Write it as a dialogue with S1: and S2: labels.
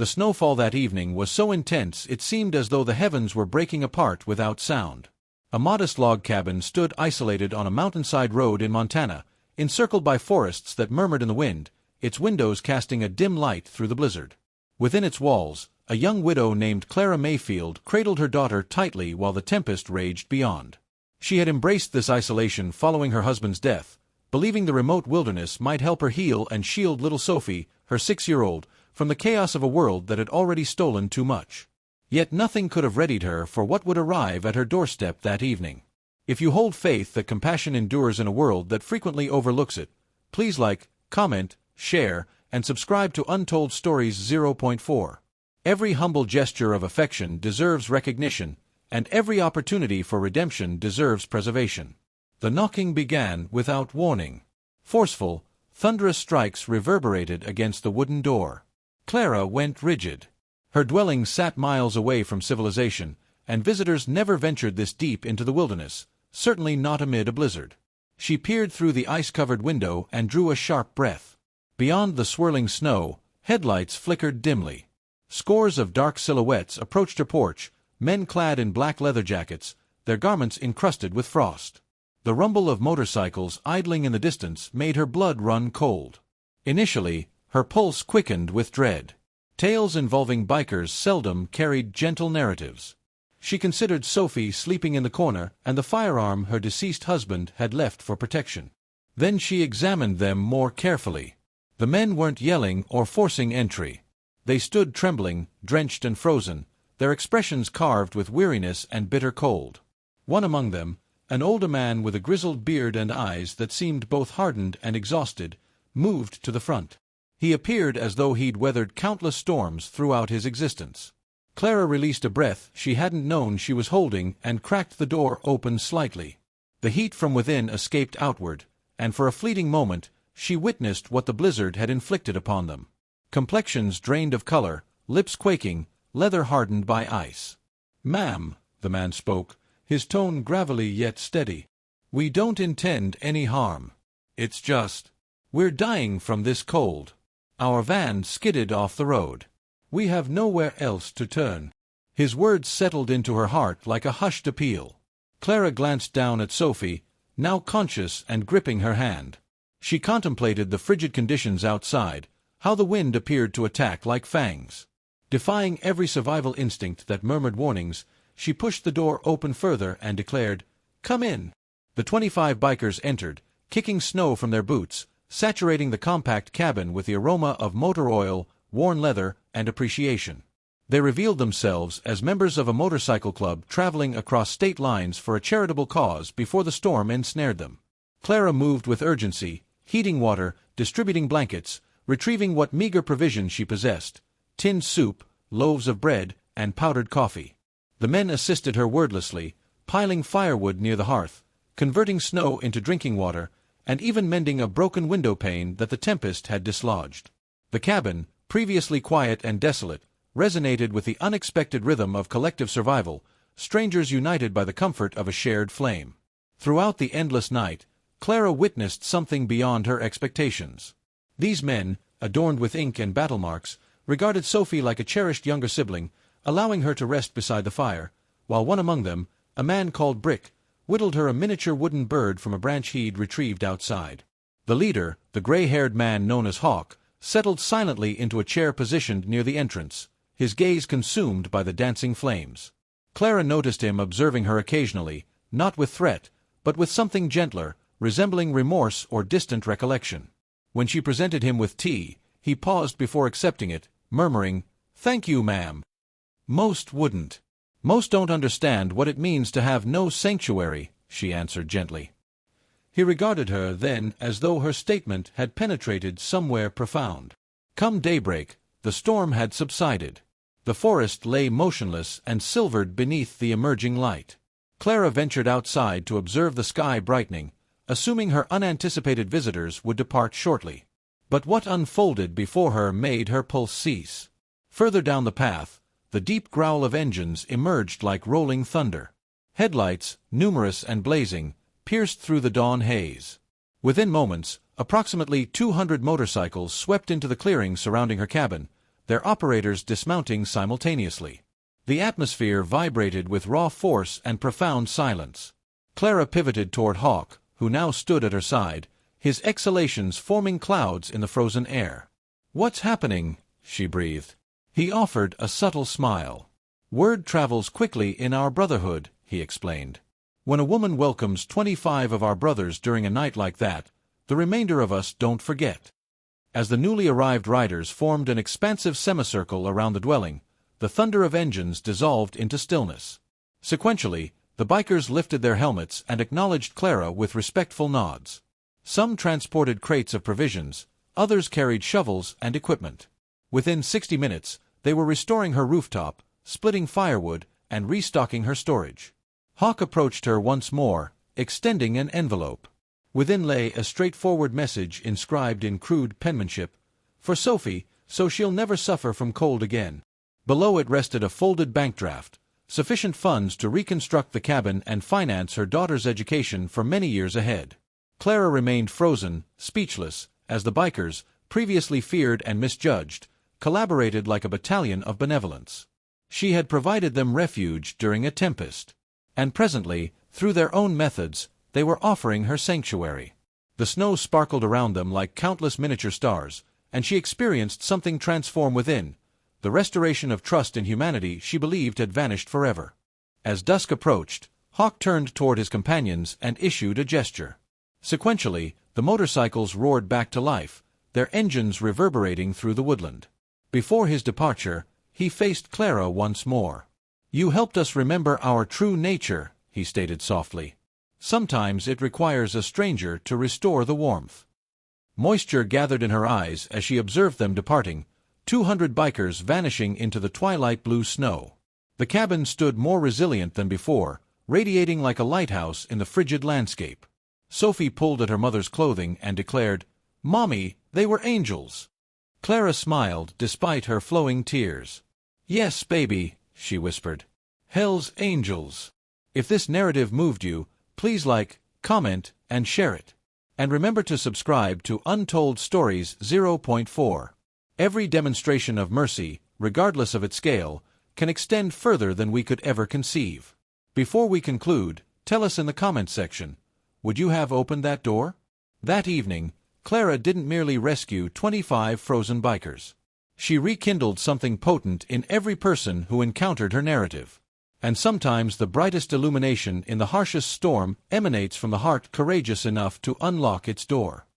S1: The snowfall that evening was so intense it seemed as though the heavens were breaking apart without sound. A modest log cabin stood isolated on a mountainside road in Montana, encircled by forests that murmured in the wind, its windows casting a dim light through the blizzard. Within its walls, a young widow named Clara Mayfield cradled her daughter tightly while the tempest raged beyond. She had embraced this isolation following her husband's death, believing the remote wilderness might help her heal and shield little Sophie, her 6-year-old, from the chaos of a world that had already stolen too much. Yet nothing could have readied her for what would arrive at her doorstep that evening. If you hold faith that compassion endures in a world that frequently overlooks it, please like, comment, share, and subscribe to Untold Stories 0.4. Every humble gesture of affection deserves recognition, and every opportunity for redemption deserves preservation. The knocking began without warning. Forceful, thunderous strikes reverberated against the wooden door. Clara went rigid. Her dwelling sat miles away from civilization, and visitors never ventured this deep into the wilderness, certainly not amid a blizzard. She peered through the ice-covered window and drew a sharp breath. Beyond the swirling snow, headlights flickered dimly. Scores of dark silhouettes approached her porch, men clad in black leather jackets, their garments encrusted with frost. The rumble of motorcycles idling in the distance made her blood run cold. Initially, her pulse quickened with dread. Tales involving bikers seldom carried gentle narratives. She considered Sophie sleeping in the corner and the firearm her deceased husband had left for protection. Then she examined them more carefully. The men weren't yelling or forcing entry. They stood trembling, drenched and frozen, their expressions carved with weariness and bitter cold. One among them, an older man with a grizzled beard and eyes that seemed both hardened and exhausted, moved to the front. He appeared as though he'd weathered countless storms throughout his existence. Clara released a breath she hadn't known she was holding and cracked the door open slightly. The heat from within escaped outward, and for a fleeting moment, she witnessed what the blizzard had inflicted upon them. Complexions drained of color, lips quaking, leather hardened by ice. "Ma'am," the man spoke, his tone gravelly yet steady. "We don't intend any harm. It's just, we're dying from this cold." Our van skidded off the road. "We have nowhere else to turn." His words settled into her heart like a hushed appeal. Clara glanced down at Sophie, now conscious and gripping her hand. She contemplated the frigid conditions outside, how the wind appeared to attack like fangs. Defying every survival instinct that murmured warnings, she pushed the door open further and declared, "Come in." The 25 bikers entered, kicking snow from their boots, saturating the compact cabin with the aroma of motor oil, worn leather, and appreciation. They revealed themselves as members of a motorcycle club traveling across state lines for a charitable cause before the storm ensnared them. Clara moved with urgency, heating water, distributing blankets, retrieving what meager provisions she possessed: tinned soup, loaves of bread, and powdered coffee. The men assisted her wordlessly, piling firewood near the hearth, converting snow into drinking water, and even mending a broken window pane that the tempest had dislodged. The cabin, previously quiet and desolate, resonated with the unexpected rhythm of collective survival, strangers united by the comfort of a shared flame. Throughout the endless night, Clara witnessed something beyond her expectations. These men, adorned with ink and battle marks, regarded Sophie like a cherished younger sibling, allowing her to rest beside the fire, while one among them, a man called Brick, whittled her a miniature wooden bird from a branch he'd retrieved outside. The leader, the gray-haired man known as Hawk, settled silently into a chair positioned near the entrance, his gaze consumed by the dancing flames. Clara noticed him observing her occasionally, not with threat, but with something gentler, resembling remorse or distant recollection. When she presented him with tea, he paused before accepting it, murmuring, "Thank you, ma'am." "Most wouldn't. Most don't understand what it means to have no sanctuary," she answered gently. He regarded her then as though her statement had penetrated somewhere profound. Come daybreak, the storm had subsided. The forest lay motionless and silvered beneath the emerging light. Clara ventured outside to observe the sky brightening, assuming her unanticipated visitors would depart shortly. But what unfolded before her made her pulse cease. Further down the path, the deep growl of engines emerged like rolling thunder. Headlights, numerous and blazing, pierced through the dawn haze. Within moments, approximately 200 motorcycles swept into the clearing surrounding her cabin, their operators dismounting simultaneously. The atmosphere vibrated with raw force and profound silence. Clara pivoted toward Hawk, who now stood at her side, his exhalations forming clouds in the frozen air. "What's happening?" she breathed. He offered a subtle smile. "Word travels quickly in our brotherhood," he explained. "When a woman welcomes 25 of our brothers during a night like that, the remainder of us don't forget." As the newly arrived riders formed an expansive semicircle around the dwelling, the thunder of engines dissolved into stillness. Sequentially, the bikers lifted their helmets and acknowledged Clara with respectful nods. Some transported crates of provisions, others carried shovels and equipment. Within 60 minutes, they were restoring her rooftop, splitting firewood, and restocking her storage. Hawk approached her once more, extending an envelope. Within lay a straightforward message inscribed in crude penmanship, "For Sophie, so she'll never suffer from cold again." Below it rested a folded bank draft, sufficient funds to reconstruct the cabin and finance her daughter's education for many years ahead. Clara remained frozen, speechless, as the bikers, previously feared and misjudged, collaborated like a battalion of benevolence. She had provided them refuge during a tempest. And presently, through their own methods, they were offering her sanctuary. The snow sparkled around them like countless miniature stars, and she experienced something transform within, the restoration of trust in humanity she believed had vanished forever. As dusk approached, Hawk turned toward his companions and issued a gesture. Sequentially, the motorcycles roared back to life, their engines reverberating through the woodland. Before his departure, he faced Clara once more. "You helped us remember our true nature," he stated softly. "Sometimes it requires a stranger to restore the warmth." Moisture gathered in her eyes as she observed them departing, 200 bikers vanishing into the twilight blue snow. The cabin stood more resilient than before, radiating like a lighthouse in the frigid landscape. Sophie pulled at her mother's clothing and declared, "Mommy, they were angels." Clara smiled despite her flowing tears. "Yes, baby," she whispered. "Hell's angels." If this narrative moved you, please like, comment, and share it. And remember to subscribe to Untold Stories 0.4. Every demonstration of mercy, regardless of its scale, can extend further than we could ever conceive. Before we conclude, tell us in the comments section, would you have opened that door? That evening, Clara didn't merely rescue 25 frozen bikers. She rekindled something potent in every person who encountered her narrative. And sometimes the brightest illumination in the harshest storm emanates from the heart courageous enough to unlock its door.